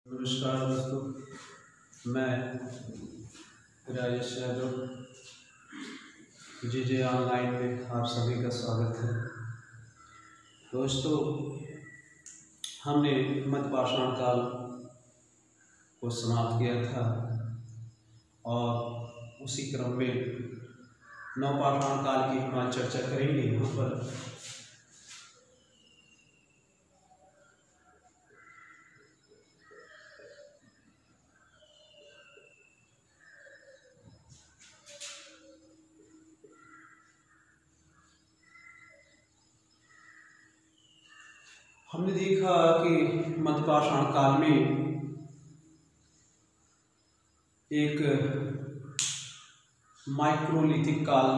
नमस्कार दोस्तों, मैं राजेश यादव जे ऑनलाइन में आप सभी का स्वागत है। दोस्तों, हमने मध्यपाषाण काल को समाप्त किया था और उसी क्रम में नवपाषाण काल की हम आज चर्चा करेंगे। यहाँ पर हमने देखा कि मध्यपाषाण काल में एक माइक्रोलिथिक काल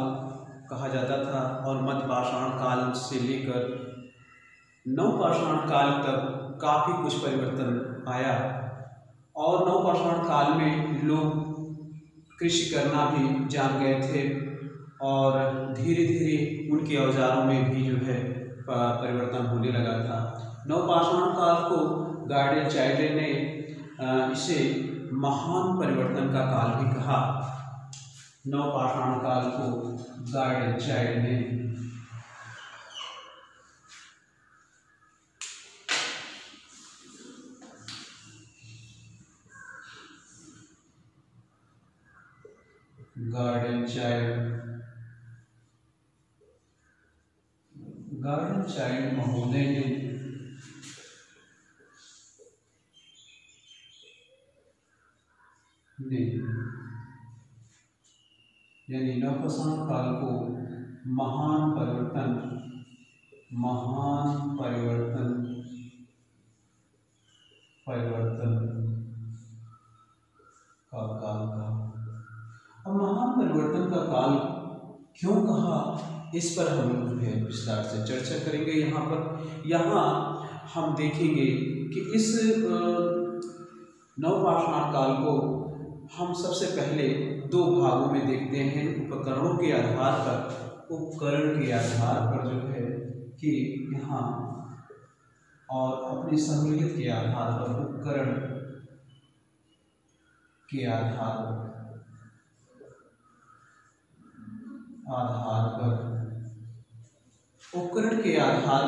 कहा जाता था और मध्यपाषाण काल से लेकर नवपाषाण काल तक काफ़ी कुछ परिवर्तन आया और नवपाषाण काल में लोग कृषि करना भी जान गए थे और धीरे धीरे उनके औजारों में भी जो है परिवर्तन होने लगा था। नवपाषाण काल को गार्डियर चाइल्ड ने इसे महान परिवर्तन का काल भी कहा। नवपाषाण काल को गार्डियर चाइल्ड ने गार्डियर चाइल्ड महोदय ने यानी नवपाषाण काल को महान परिवर्तन का काल कहा। अब महान परिवर्तन का काल क्यों कहा, इस पर हम लोग जो है विस्तार से चर्चा करेंगे। यहाँ हम देखेंगे कि इस नवपाषाण काल को हम सबसे पहले दो भागों में देखते हैं। उपकरण के आधार पर जो है कि यहाँ और अपनी सहूलियत के आधार पर उपकरण के आधार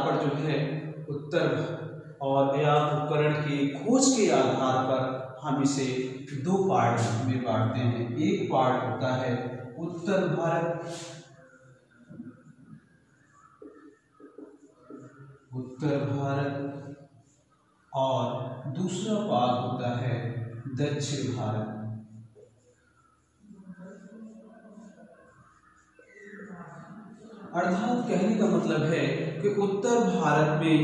पर जो है उत्तर और या उपकरण की खोज के आधार पर हम इसे दो पार्ट में बांटते हैं। एक पार्ट होता है उत्तर भारत और दूसरा भाग होता है दक्षिण भारत। अर्थात कहने का मतलब है कि उत्तर भारत में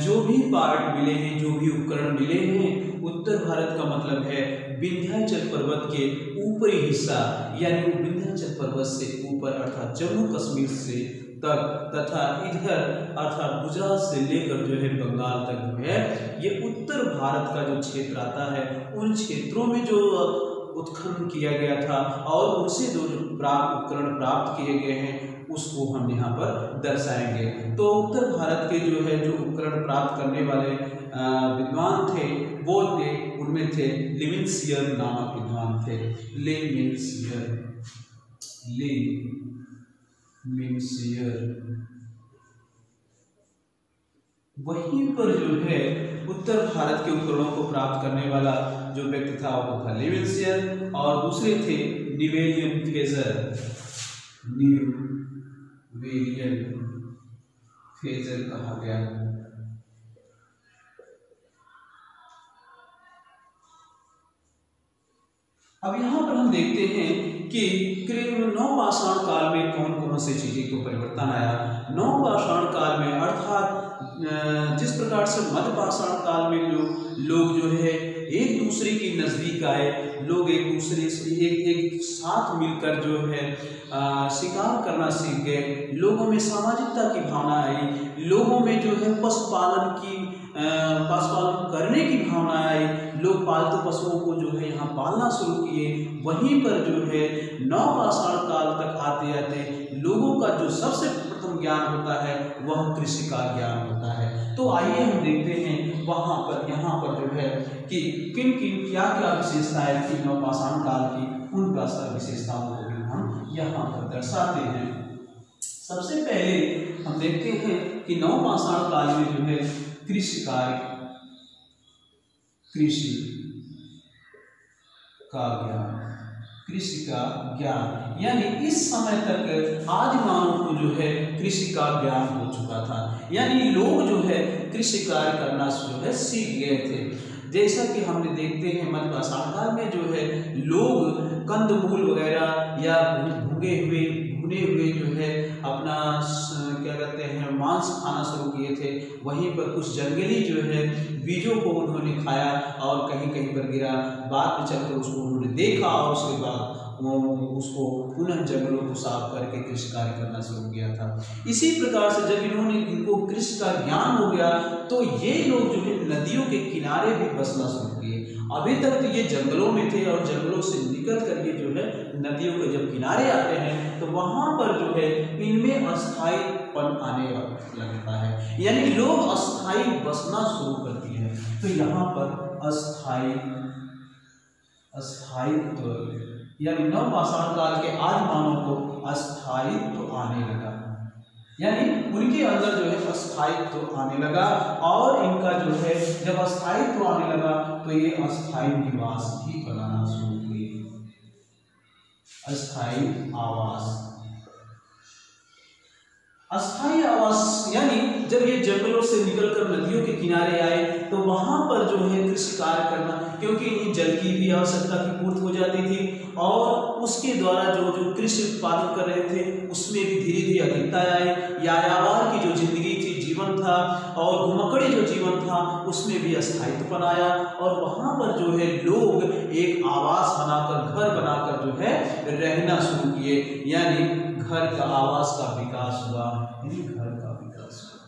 जो भी पार्ट मिले हैं, जो भी उपकरण मिले हैं, उत्तर भारत का मतलब है विंध्याचल पर्वत के ऊपरी हिस्सा, यानी विंध्याचल पर्वत से ऊपर अर्थात जम्मू कश्मीर से तक तथा इधर अर्थात गुजरात से लेकर जो है बंगाल तक जो है ये उत्तर भारत का जो क्षेत्र आता है, उन क्षेत्रों में जो उत्खनन किया गया था और उनसे जो उपकरण प्राप्त किए गए हैं उसको हम यहाँ पर दर्शाएंगे। तो उत्तर भारत के जो है जो उपकरण प्राप्त करने वाले विद्वान थे वो थे, उनमें थे लेविन्सियर नामक विद्वान थे। लेविन्सियर वहीं पर जो है उत्तर भारत के उपकरणों को प्राप्त करने वाला जो व्यक्ति था वो था लेविन्सियर और दूसरे थे नीवेलियन फेजर कहा गया। अब यहाँ पर हम देखते हैं कि नवपाषाण काल में कौन कौन सी चीजें को परिवर्तन आया। नवपाषाण काल में अर्थात जिस प्रकार से मध्यपाषाण काल में लोग जो है एक दूसरे के नजदीक आए, लोग एक दूसरे से एक साथ मिलकर जो है शिकार करना सीख गए, लोगों में सामाजिकता की भावना आई, लोगों में जो है पशुपालन करने की भावना आई, लोग पालतू पशुओं को जो है यहाँ पालना शुरू किए। वहीं पर जो है नवपाषाण काल तक आते आते लोगों का जो सबसे प्रथम ज्ञान होता है वह कृषि का ज्ञान होता है। तो आइए हम देखते हैं वहाँ पर यहाँ पर जो है कि किन किन क्या क्या विशेषताएं थी नवपाषाण काल की, उन विशेषताओं को भी हम यहाँ पर दर्शाते हैं। सबसे पहले हम देखते हैं कि नवपाषाण काल में जो है कृषि कार्य, कृषि का ज्ञान, कृषि का ज्ञान यानी इस समय तक आदि मानव को जो है कृषि का ज्ञान हो चुका था, यानी लोग जो है कृषि कार्य करना जो है सीख गए थे। जैसा कि हमने देखते हैं मध्यपाषाण काल में जो है लोग कंदमूल वगैरह या भुने हुए जो है अपना क्या कहते हैं मांस खाना शुरू किए थे। वहीं पर कुछ जंगली जो है बीजों को उन्होंने खाया और कहीं कहीं पर गिरा, बाद में चलकर उसको उन्होंने देखा और उसके बाद उसको पुनः जंगलों को साफ करके कृषि कार्य करना शुरू किया था। इसी प्रकार से जब इनको कृषि का ज्ञान हो गया तो ये लोग जो है नदियों के किनारे भी बसना शुरू किए। अभी तक तो ये जंगलों में थे और जंगलों से निकल कर ये जो है नदियों के जब किनारे आते हैं तो वहां पर जो है इनमें अस्थायीपन आने लगता है, यानी लोग अस्थायी बसना शुरू करती है। तो यहाँ पर अस्थायित्व यानी नवपाषाण काल के आदि मानव को अस्थायित्व आने लगा, यानी उनके अंदर जो है अस्थायित्व आने लगा और इनका जो है जब अस्थायित्व आने लगा तो ये अस्थायी निवास भी बनाना शुरू किए। अस्थायी आवास, अस्थायी आवास यानी जब ये जंगलों से निकलकर नदियों के किनारे आए तो वहां पर जो है कृषि कार्य करना, क्योंकि इन्हें जल की भी आवश्यकता की पूर्ति हो जाती थी और उसके द्वारा जो कृषि उत्पादन कर रहे थे उसमें भी धीरे धीरे अधिकता आई। यायावर की जो जिंदगी थी, जीवन था और घुमक्कड़ी जो जीवन था उसमें भी अस्थायित्व आया और वहां पर जो है लोग एक आवास बनाकर, घर बनाकर जो है रहना शुरू किए, यानी घर का आवास का विकास हुआ। यानी घर का विकास हुआ,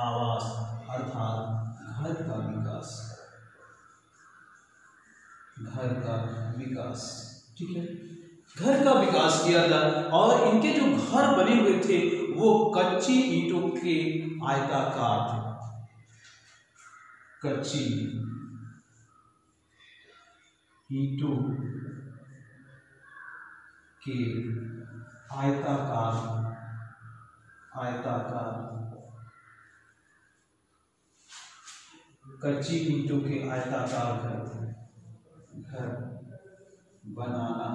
आवास अर्थात घर का विकास, घर का विकास, ठीक है, घर का विकास किया था और इनके जो घर बने हुए थे वो कच्ची ईंटों के आयताकार थे, कच्ची ईंटों के आयताकार कच्ची ईंटों के आयताकार घर बनाना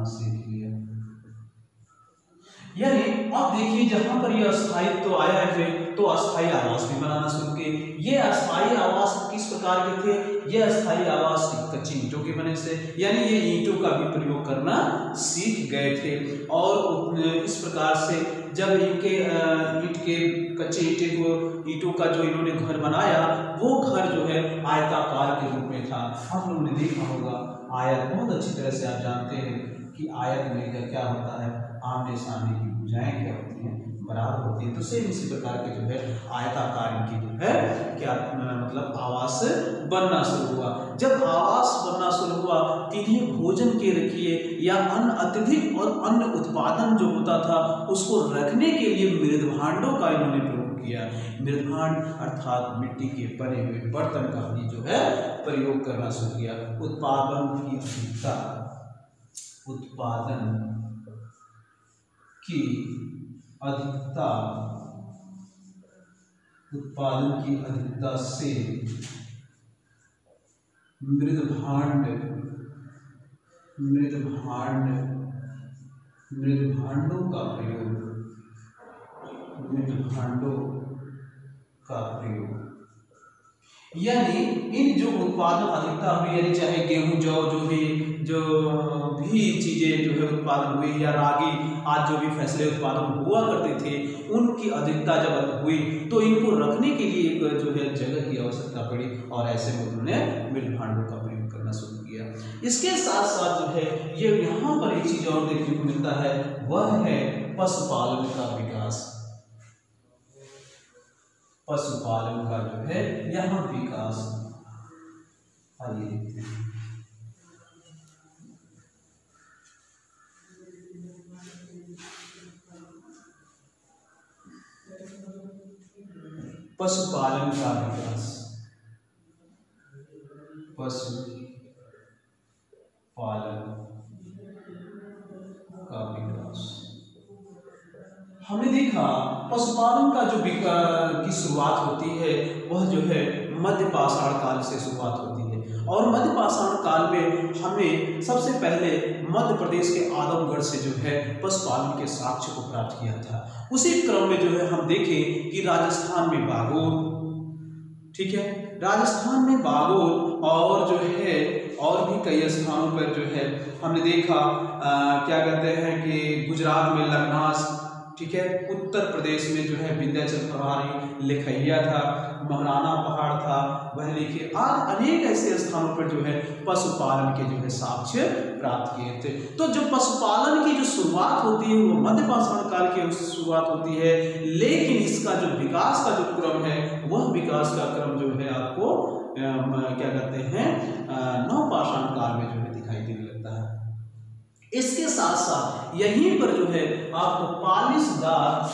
सीख लिया, यानी अब देखिए जहां पर यह अस्थायित्व तो आया है तो अस्थायी आवास भी बनाना शुरू किए। ये अस्थायी आवास किस प्रकार के थे? ये अस्थायी आवास कच्ची ईंटों के बने से, यानी ये ईंटों का भी प्रयोग करना सीख गए थे और इस प्रकार से जब इनके ईंट के कच्चे ईंटों का जो इन्होंने घर बनाया वो घर जो है आयताकार के रूप में था। आप लोगों ने देखा होगा आयत, बहुत अच्छी तरह से आप जानते हैं कि आयत में क्या होता है, आमने सामने की भुजाएं क्या होती हैं, बराबर होती है। तो सेम इसी प्रकार के जो है आयताकार इनकी जो है क्या मतलब आवास बनना शुरू हुआ। जब आवास बनना शुरू हुआ इन्हें भोजन के रखिए या अन्न अत्यधिक और अन्न उत्पादन जो होता था उसको रखने के लिए मृदभांडों का इन्होंने प्रयोग किया। मृदभांड अर्थात मिट्टी के बने हुए बर्तन का भी जो है प्रयोग करना शुरू किया। उत्पादन की अधिकता, उत्पादन की अधिकता से मृदभांडों का प्रयोग, यानी इन जो उत्पादन अधिकता हुई, यानी चाहे गेहूं जौ जो भी चीजें जो है उत्पादन हुई या रागी आज जो भी फसलें उत्पादन हुआ करते थे उनकी अधिकता जब हुई तो इनको रखने के लिए एक जो है जगह की आवश्यकता पड़ी और ऐसे में उन्होंने मृदभांडों का प्रयोग करना शुरू किया। इसके साथ साथ जो है ये यहाँ पर एक चीज और देखने को मिलता है, वह है पशुपालन का विकास। पशुपालन का जो है यहाँ विकास, आइए देखते हैं पशुपालन का विकास, पशुपालन का विकास। हमने देखा पशुपालन का जो की शुरुआत होती है वह जो है मध्य पाषाण काल से शुरुआत होती है, और मध्य पाषाण काल में हमें सबसे पहले मध्य प्रदेश के आदमगढ़ से जो है पशुपालन के साक्ष्य को प्राप्त किया था। उसी क्रम में जो है हम देखें कि राजस्थान में बागोल, ठीक है, राजस्थान में बागोल और जो है और भी कई स्थानों पर जो है हमने देखा क्या कहते हैं कि गुजरात में लखनास, ठीक है, उत्तर प्रदेश में जो है विंध्याचल प्रभारी लिखैया था, महराना पहाड़ था, वह लिखे, आज अनेक ऐसे स्थानों पर जो है पशुपालन के जो है साक्ष्य प्राप्त किए थे। तो जो पशुपालन की जो शुरुआत होती है वो मध्य पाषाण काल की शुरुआत होती है, लेकिन इसका जो विकास का जो क्रम है वह विकास का क्रम जो है आपको क्या कहते हैं नवपाषाण काल में जो है दिखाई देने लगता है। इसके साथ साथ यहीं पर जो है आपको पालिशदार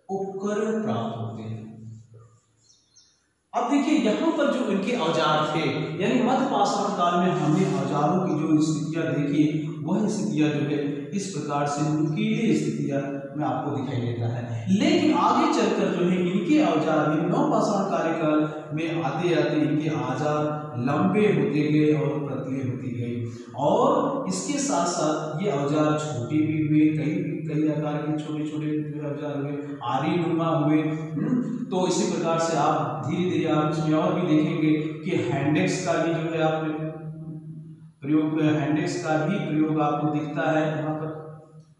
उपकरण प्राप्त होते हैं। अब देखिए यहाँ पर जो इनके औजार थे, यानी मध्य पाषाण काल में हमने औजारों की जो स्थितियां देखी वह स्थितियां जो है इस प्रकार से नुकीली स्थितियां में आपको दिखाई देता है। लेकिन आगे चलकर जो है इनके औजार नवपाषाण कार्यकाल में आते आते इनके औजार लंबे होते गए और पतले होते गए, और इसके साथ साथ ये औजार छोटे भी हुए, कई आकार के छोटे छोटे औजार हुए, आरी नुमा हुए। तो इसी प्रकार से आप धीरे धीरे आप इसमें और भी देखेंगे कि हैंडेक्स का भी जो है आप प्रयोग, हैंडेक्स का भी प्रयोग आपको दिखता है यहाँ पर,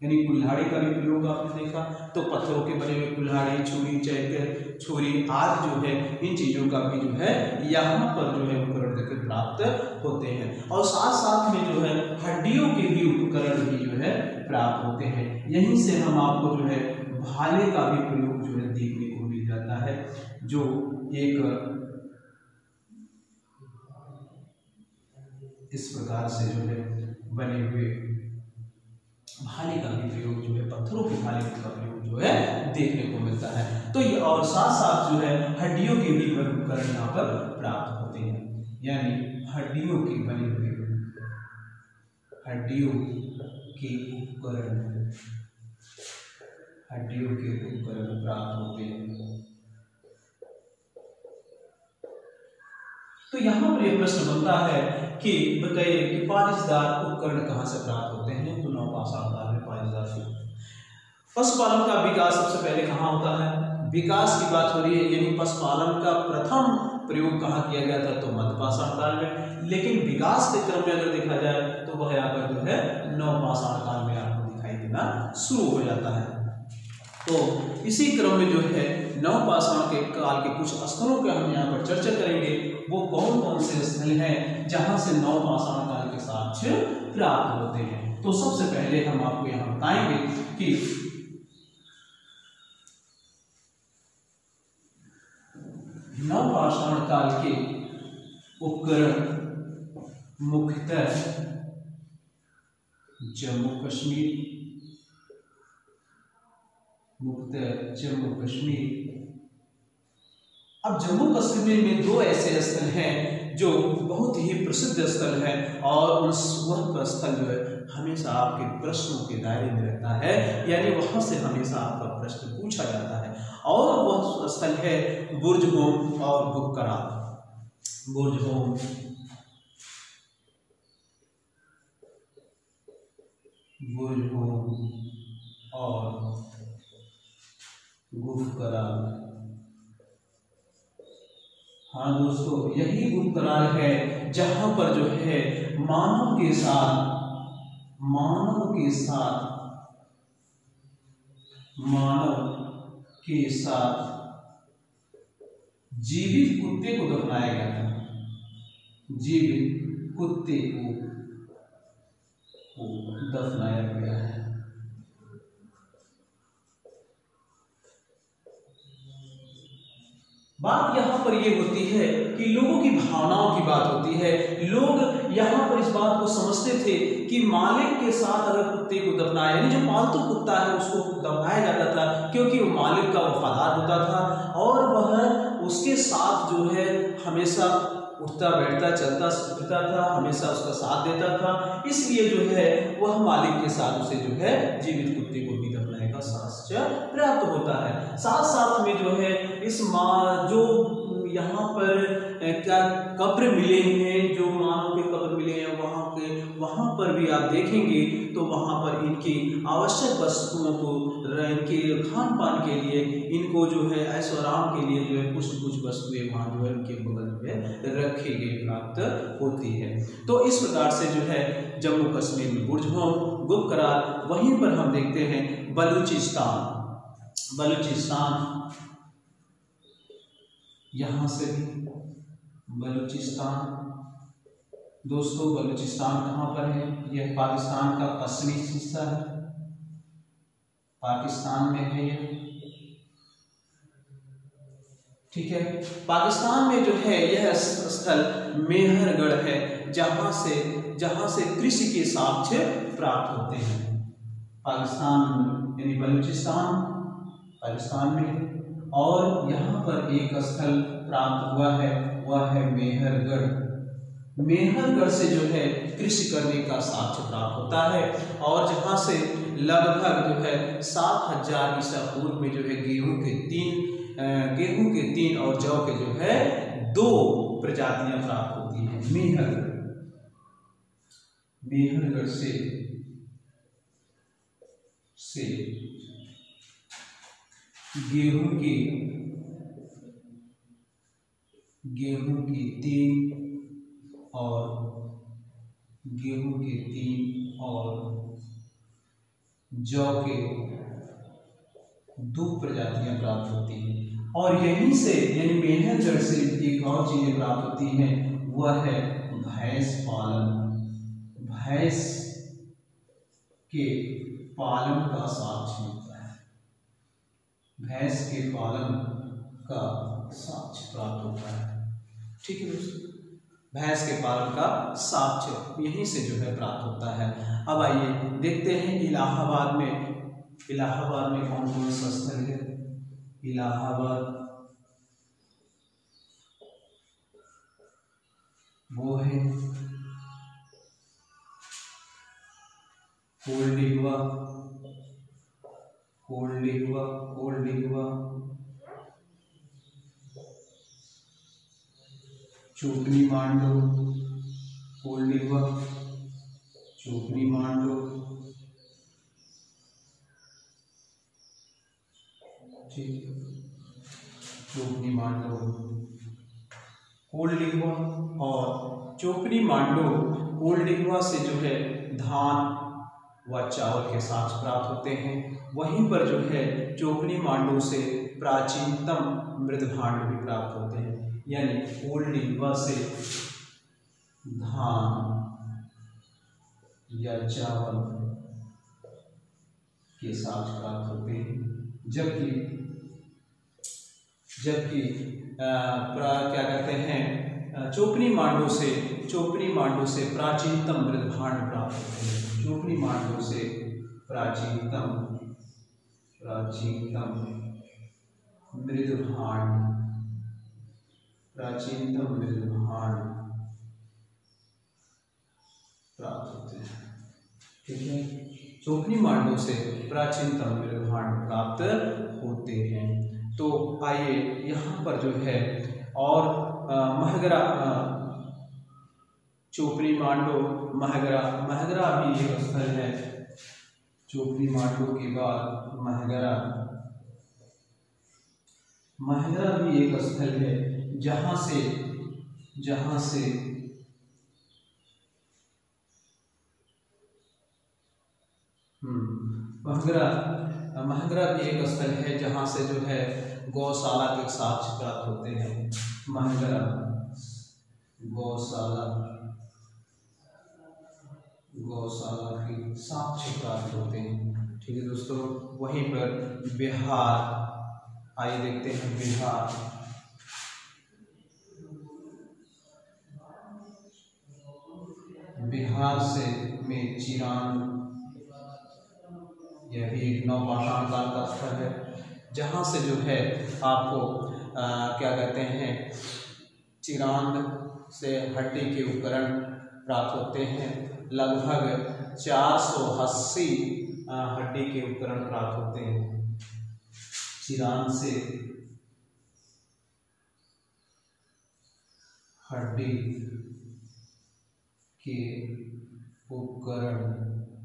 यानी कुल्हाड़ी का भी प्रयोग आपने देखा। तो पत्थरों के बने हुए कुल्हाड़ी, छुरी, चैकर, छुरी आदि जो है इन चीजों का भी जो है यहाँ पर जो है उपकरण देखकर प्राप्त होते हैं, और साथ साथ में जो है हड्डियों के भी उपकरण भी जो है प्राप्त होते हैं। यहीं से हम आपको जो है भाले का भी प्रयोग जो है देखने को मिल जाता है, जो एक इस प्रकार से जो है बने हुए भाले का भी प्रयोग जो है, पत्थरों के भाले का प्रयोग जो है देखने को मिलता है। तो ये और साथ साथ जो है हड्डियों के भी उपकरण यहाँ पर प्राप्त होते हैं, यानी हड्डियों के बने हुए हड्डियों के उपकरण प्राप्त होते हैं। तो यहाँ पर यह प्रश्न बनता है कि बताइए कि पालिशदार उपकरण कहाँ से प्राप्त होते हैं? तो नवपाषाण काल में पालिशदार। पशुपालन का विकास सबसे पहले कहाँ होता है? विकास की बात हो रही है, यानी पशुपालन का प्रथम प्रयोग कहाँ किया गया था? तो मध्य पाषाण काल में। लेकिन विकास के क्रम में अगर देखा जाए तो वह यहाँ पर जो है नवपाषाण काल में आपको दिखाई देना शुरू हो जाता है। तो इसी क्रम में जो है नवपाषाण के काल के कुछ स्थलों के हम यहाँ पर चर्चा करेंगे। वो कौन कौन से स्थल हैं जहाँ से नवपाषाण काल के साक्ष्य प्राप्त होते हैं? तो सबसे पहले हम आपको यहाँ बताएंगे कि नवपाषाण काल के उपकरण मुख्यतः जम्मू कश्मीर, अब जम्मू कश्मीर में दो ऐसे स्थल हैं जो बहुत ही प्रसिद्ध स्थल है, और वह स्थल जो है हमेशा आपके प्रश्नों के दायरे में रहता है, यानी वहां से हमेशा आपका प्रश्न पूछा जाता है, और वह स्थल है बुर्जहोम और गुफकराल। बुर्जहोम और गुफकराल। हाँ दोस्तों, यही गुफकराल है जहां पर जो है मानव के साथ जीवित कुत्ते को दफनाया गया था। जीवित कुत्ते को दफनाया गया है। बात यहाँ पर ये होती है कि लोगों की भावनाओं की बात होती है। लोग यहाँ पर इस बात को समझते थे कि मालिक के साथ अगर कुत्ते को दफनाया, यानी जो पालतू कुत्ता है उसको दफनाया जाता था, क्योंकि वो मालिक का वफादार होता था और वह उसके साथ जो है हमेशा उठता बैठता चलता फिरता था, हमेशा उसका साथ देता था। इसलिए जो है वह मालिक के साथ उसे जो है जीवित कुत्ते को भी दफनाने का साक्ष्य प्राप्त होता है। साथ साथ में जो है इस जो यहाँ पर क्या कब्र मिले हैं, जो मानव के कब्र मिले हैं, वहाँ पर भी आप देखेंगे तो वहाँ पर इनकी आवश्यक वस्तुओं को, इनके खान पान के लिए, इनको जो है ऐशो आराम के लिए जो है कुछ वस्तुएं वहाँ जो है उनके बगल में रखी गई प्राप्त होती है। तो इस प्रकार से जो है जम्मू कश्मीर में बुर्जहोम, गुपकरार, वहीं पर हम देखते हैं बलूचिस्तान। यहाँ से भी बलूचिस्तान, दोस्तों बलूचिस्तान कहाँ पर है? यह पाकिस्तान का पश्चिमी हिस्सा है, पाकिस्तान में है यह, ठीक है। पाकिस्तान में जो है यह स्थल मेहरगढ़ है, जहाँ से कृषि के साक्ष्य प्राप्त होते हैं। पाकिस्तान यानी बलूचिस्तान पाकिस्तान में है, और यहाँ पर एक स्थल प्राप्त हुआ है, वह है मेहरगढ़। मेहरगढ़ से जो है कृषि करने का साक्ष्य प्राप्त होता है, और जहाँ से लगभग जो है 7000 ईसा पूर्व में जो है गेहूं के 3 और जौ के जो है 2 प्रजातियां प्राप्त होती हैं। मेहरगढ़ से गेहूं की 3 और जौ के 2 प्रजातियां प्राप्त होती हैं। और यहीं से यानी मेहरगढ़ से एक और चीजें प्राप्त होती हैं, वह है भैंस पालन। भैंस के पालन का साक्ष्य मिलता है, भैंस के पालन का साक्ष्य प्राप्त होता है, ठीक है दोस्तों। भैंस के पालन का साक्ष्य यहीं से जो है प्राप्त होता है। अब आइए देखते हैं इलाहाबाद में कौन कौन सा स्थल है। इलाहाबाद वो है कोल्डिगवा, चोपनी मांडो, कोल्डिगवा, चोपनी मांडो, चोपनी मांडो, कोल्डिगवा और चोपनी मांडो। कोल्डिगवा से जो है धान व चावल के साक्ष्य प्राप्त होते हैं। वहीं पर जो है चोपनी मांडो से प्राचीनतम मृदभांड भी प्राप्त होते हैं, यानी कोल्डिगवा से धान या चावल के साक्ष्य प्राप्त होते हैं, जबकि क्या कहते हैं चोपनी मांडो से प्राचीनतम मृदभांड प्राप्त होते हैं। चोपनी मांडो से प्राचीनतम मृदभांड प्राप्त होते हैं, ठीक है। चोपनी मांडो से प्राचीनतम मृदभांड प्राप्त होते हैं। तो आइए यहाँ पर जो है और महगरा, चोपनी मांडो, महगरा भी एक स्थल है। चोपनी मांडो के बाद महगरा भी एक स्थल है, जहाँ से महगरा भी एक स्थल है, जहाँ से जो है गौशाला के साक्ष्य प्राप्त होते हैं। महगरा गौशाला के साक्ष्य प्राप्त होते हैं, ठीक है दोस्तों। वहीं पर बिहार, आइए देखते हैं बिहार से में चिरान, यह भी एक नवपाषाण काल का स्थल है, जहाँ से जो है आपको क्या कहते हैं, चिरान से हड्डी के उपकरण प्राप्त होते हैं। लगभग 480 हड्डी के उपकरण प्राप्त होते हैं चिरान से। हड्डी के उपकरण,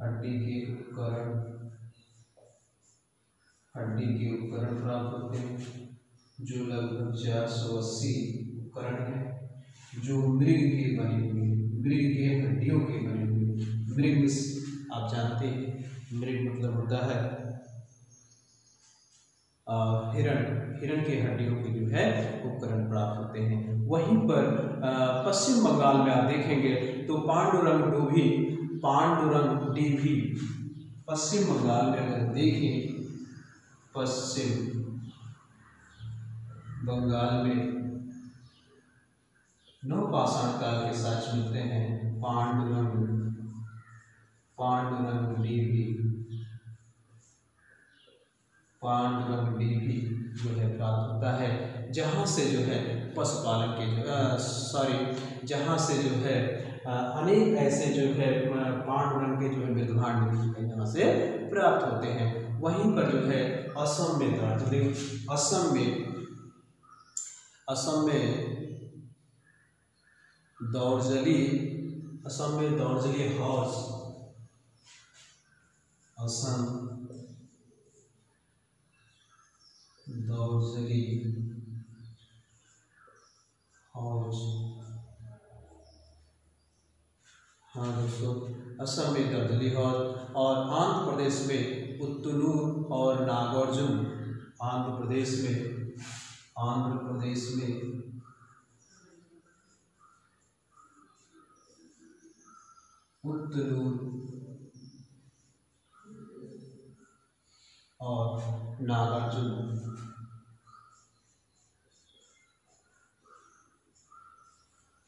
हड्डी के उपकरण प्राप्त होते हैं, जो लगभग 480 उपकरण है, जो मृग के बने हुए, मृग के हड्डियों के बने हुए। मृग आप जानते हैं, मृग मतलब होता है हिरण के हड्डियों के जो है उपकरण प्राप्त होते हैं। वहीं पर पश्चिम बंगाल में आप देखेंगे तो पांडुरंग डीभी, पश्चिम बंगाल में अगर देखें, पश्चिम बंगाल में नवपाषाण काल के साक्ष्य मिलते हैं। पांडुरंग डीभी जो है प्राप्त होता है, जहाँ से जो है पशुपालन के जहाँ से जो है अनेक ऐसे जो है पांडुरंग के जो है मृदभांड यहाँ से प्राप्त होते हैं। वहीं पर जो है असम में दार्जिलिंग, असम में दौर्जली हाउस, असम दौर्जली हाउस, हाँ दोस्तों, असम में दर्दली हाउस, और आंध्र प्रदेश में पुत्तुलूर और नागार्जुन, आंध्र प्रदेश में पुत्तुलूर और नागार्जुन,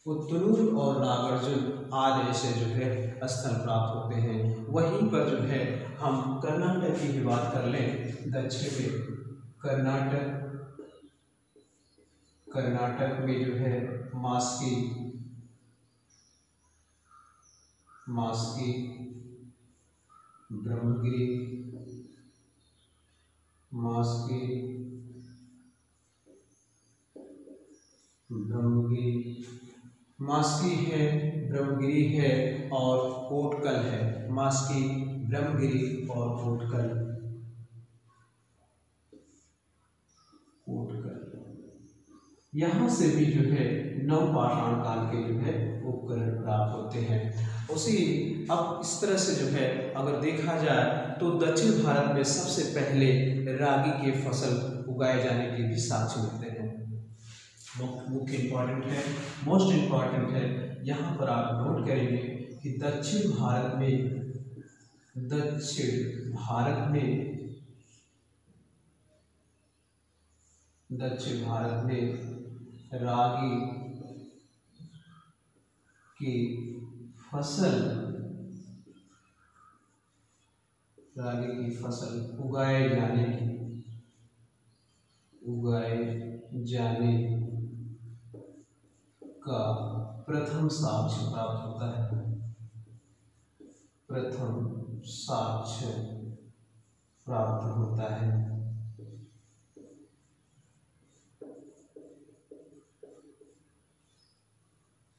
पुत्तुलूर और नागार्जुन आदि ऐसे जो है स्थल प्राप्त होते हैं। वहीं पर जो है हम कर्नाटक की भी बात कर लें, दक्षिण में कर्नाटक में जो है मास्की, ब्रह्मगिरी, मास्की है, ब्रह्मगिरी है और कोटकल है। मास्की, ब्रह्मगिरी और कोटकल। यहाँ से भी जो है नवपाषाण काल के जो है उपकरण प्राप्त होते हैं। अब इस तरह से जो है अगर देखा जाए तो दक्षिण भारत में सबसे पहले रागी के फसल उगाए जाने के भी साक्ष्य मिलते हैं। मुख्य इम्पॉर्टेंट है, मोस्ट इम्पॉर्टेंट है, यहाँ पर आप नोट करेंगे कि दक्षिण भारत में रागी की फसल उगाए जाने का प्रथम साक्ष्य प्राप्त होता है।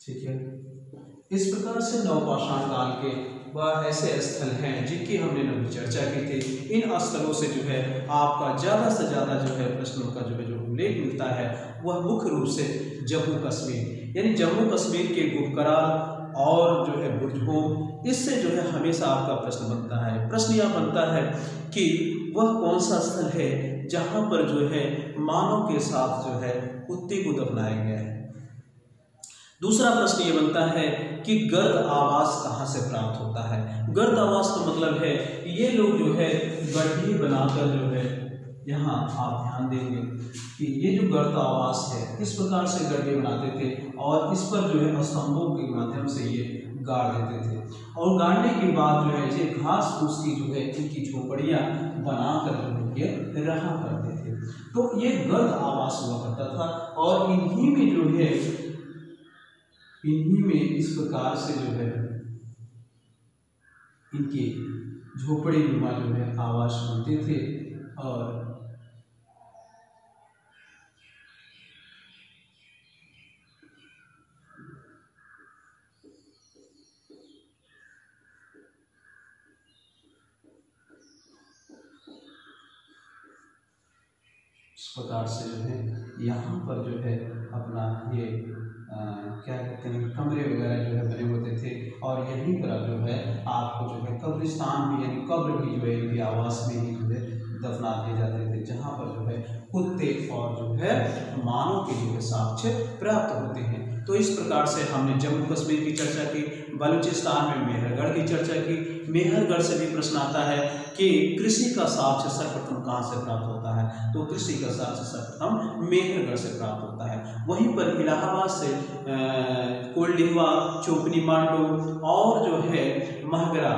ठीक है, इस प्रकार से नवपाषाण काल के वह ऐसे स्थल हैं जिनकी हमने अभी चर्चा की थी। इन स्थलों से जो है आपका ज़्यादा से ज़्यादा जो है प्रश्नों का जो उल्लेख मिलता है वह मुख्य रूप से जम्मू कश्मीर, यानी जम्मू कश्मीर के गुफकराल और जो है बुर्जहोम, इससे जो है हमेशा आपका प्रश्न बनता है। प्रश्न यह बनता है कि वह कौन सा स्थल है जहाँ पर जो है मानव के साथ जो है कुत्ते को दफनाया गया है। दूसरा प्रश्न ये बनता है कि गर्द आवास कहाँ से प्राप्त होता है। गर्द आवास का मतलब है ये लोग जो है गड्ढे बनाकर जो है, यहाँ आप ध्यान देंगे कि ये जो गर्द आवास है इस प्रकार से गड्ढे बनाते थे और इस पर जो है स्तंभों के माध्यम से ये गाड़ देते थे, और गाड़ने के बाद जो है ये घास फूस की जो है इनकी झोपड़ियाँ बनाकर जो है ये रहा करते थे। तो ये गर्द आवास हुआ करता था, और इन्हीं में जो है इन्हीं में इस प्रकार से जो है इनके झोपड़ी नुमा जो है आवास बनते थे। और इस प्रकार से जो है यहाँ पर जो है अपना ये क्या कहते हैं कमरे वगैरह जो है बने होते थे, और यहीं पर जो है आपको जो है कब्रिस्तान भी यानी कब्र भी जो है इनके आवास में ही जो है दफना दिए जाते थे, जहाँ पर जो है कुत्ते और जो है मानव के जो है साक्ष्य प्राप्त होते हैं। तो इस प्रकार से हमने जम्मू कश्मीर की चर्चा की, बलूचिस्तान में मेहरगढ़ की चर्चा की। मेहरगढ़ से भी प्रश्न आता है कि कृषि का साक्ष्य सर्वप्रथम कहाँ से प्राप्त होता है, तो कृषि का साक्ष्य सर्वप्रथम मेहरगढ़ से प्राप्त होता है। वहीं पर इलाहाबाद से कोल्डिंगवा, चोपनी मांडो और जो है महगरा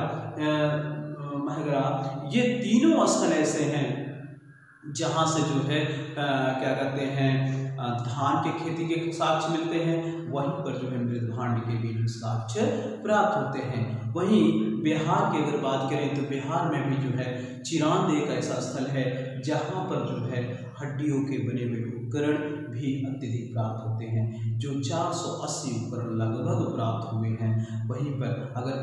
ये तीनों स्थल ऐसे हैं जहाँ से जो है क्या कहते हैं धान के खेती के साक्ष्य मिलते हैं। वहीं पर जो है मृदभांड के भी साक्ष्य प्राप्त होते हैं। वहीं बिहार की अगर बात करें तो बिहार में भी जो है चिरांद एक ऐसा स्थल है जहाँ पर जो है हड्डियों के बने हुए उपकरण भी अत्यधिक प्राप्त होते हैं, जो 480 उपकरण लगभग प्राप्त हुए हैं। वहीं पर अगर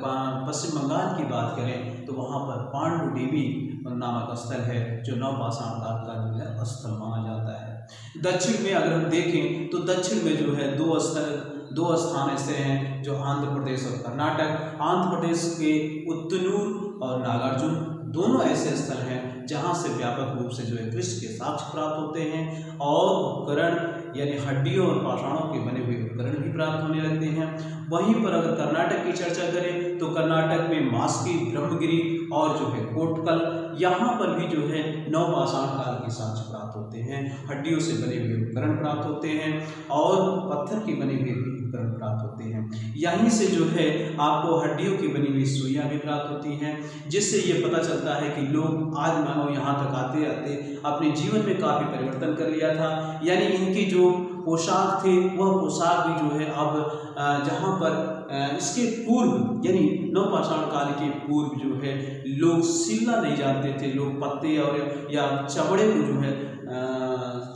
पश्चिम बंगाल की बात करें तो वहाँ पर पांडुदेवी नामक स्थल है जो नवपाषाण काल का जो है स्थल माना जाता है। दक्षिण में अगर हम देखें तो दक्षिण में जो है दो स्थान ऐसे हैं जो आंध्र प्रदेश और कर्नाटक। आंध्र प्रदेश के उत्तनूर और नागार्जुन दोनों ऐसे स्थल हैं जहां से व्यापक रूप से जो है कृषि के साक्ष्य प्राप्त होते हैं, और उपकरण यानी हड्डियों और पाषाणों के बने हुए उपकरण भी प्राप्त होने लगते हैं। वहीं पर अगर कर्नाटक की चर्चा करें तो कर्नाटक में मास्की, ब्रह्मगिरी और जो है कोटकल, यहाँ पर भी जो है नवपाषाण काल के साक्ष्य प्राप्त होते हैं, हड्डियों से बने हुए उपकरण प्राप्त होते हैं और पत्थर के बने हुए उपकरण प्राप्त होते हैं। यहीं से जो है आपको हड्डियों की बनी हुई सुइयां भी प्राप्त होती हैं, जिससे ये पता चलता है कि लोग आज मानो यहाँ तक आते आते अपने जीवन में काफ़ी परिवर्तन कर लिया था। यानी इनकी जो पोशाक थे वह पोशाक भी जो है अब जहाँ पर इसके पूर्व यानी नवपाषाण काल के पूर्व जो है लोग सिलना नहीं जानते थे, लोग पत्ते और या चमड़े को जो है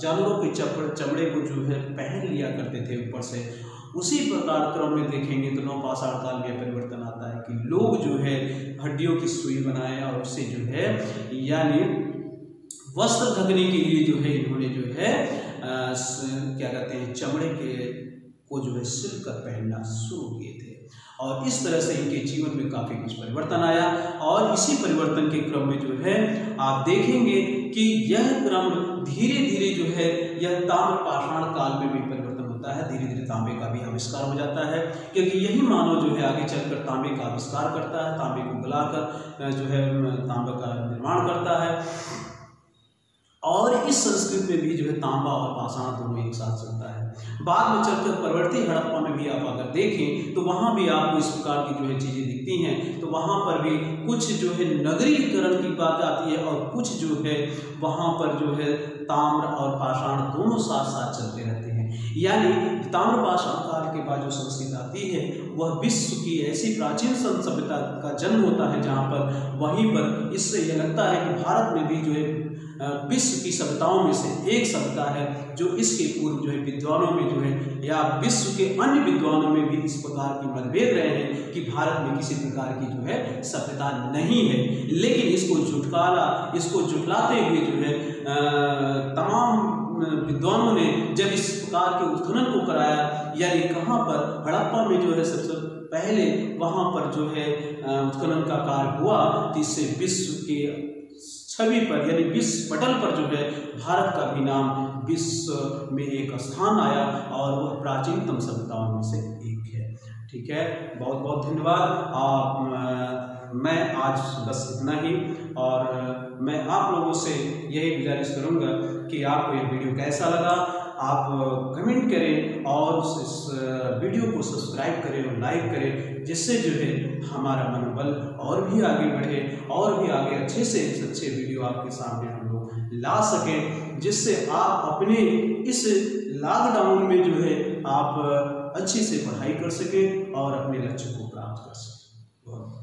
जानवरों के चमड़े को जो है पहन लिया करते थे ऊपर से। उसी प्रकार क्रम में देखेंगे तो नवपाषाण काल में परिवर्तन आता है कि लोग जो है हड्डियों की सुई बनाए और उससे जो है यानी वस्त्र ढकने के लिए जो है इन्होंने जो है क्या कहते हैं चमड़े के को जो है सिल कर पहनना शुरू किए थे, और इस तरह से इनके जीवन में काफ़ी कुछ परिवर्तन आया। और इसी परिवर्तन के क्रम में जो है आप देखेंगे कि यह क्रम धीरे धीरे जो है यह ताम्रपाषाण काल में भी परिवर्तन होता है। धीरे धीरे तांबे का भी आविष्कार हो जाता है, क्योंकि यही मानव जो है आगे चलकर तांबे का आविष्कार करता है, तांबे को गलाकर जो है तांबे का निर्माण करता है। और इस संस्कृत में भी जो है तांबा और पाषाण दोनों एक साथ चलता है। बाद में चलकर परवर्ती हड़प्पा में भी आप अगर देखें तो वहाँ भी आपको इस प्रकार की जो है चीज़ें दिखती हैं। तो वहाँ पर भी कुछ जो है नगरीकरण की बात आती है और कुछ जो है वहाँ पर जो है ताम्र और पाषाण दोनों साथ साथ चलते रहते हैं। यानी ताम्र पाषाण काल के बाद जो संस्कृत आती है वह विश्व की ऐसी प्राचीन सभ्यता का जन्म होता है जहाँ पर वहीं पर इससे यह लगता है कि भारत में भी जो है विश्व की सभ्यताओं में से एक सभ्यता है जो इसके पूर्व जो है विद्वानों में जो है या विश्व के अन्य विद्वानों में भी इस प्रकार की मतभेद रहे हैं कि भारत में किसी प्रकार की जो है सभ्यता नहीं है। लेकिन इसको झुठलाते हुए जो है तमाम विद्वानों ने जब इस प्रकार के उत्खनन को कराया, यानी कहाँ पर हड़प्पा में जो है सबसे पहले वहाँ पर जो है उत्खनन का कार्य हुआ, तो इससे विश्व के छवि पर यानी विश्व पटल पर जो है भारत का भी नाम विश्व में एक स्थान आया और वह प्राचीनतम सभ्यताओं में से एक है। ठीक है, बहुत बहुत धन्यवाद। मैं आज बस इतना ही, और मैं आप लोगों से यही गुजारिश करूंगा कि आपको यह वीडियो कैसा लगा आप कमेंट करें और इस वीडियो को सब्सक्राइब करें और लाइक करें, जिससे जो है हमारा मनोबल और भी आगे बढ़े और भी आगे अच्छे से अच्छे वीडियो आपके सामने हम लोग ला सकें, जिससे आप अपने इस लॉकडाउन में जो है आप अच्छे से पढ़ाई कर सकें और अपने लक्ष्य को प्राप्त कर सकें।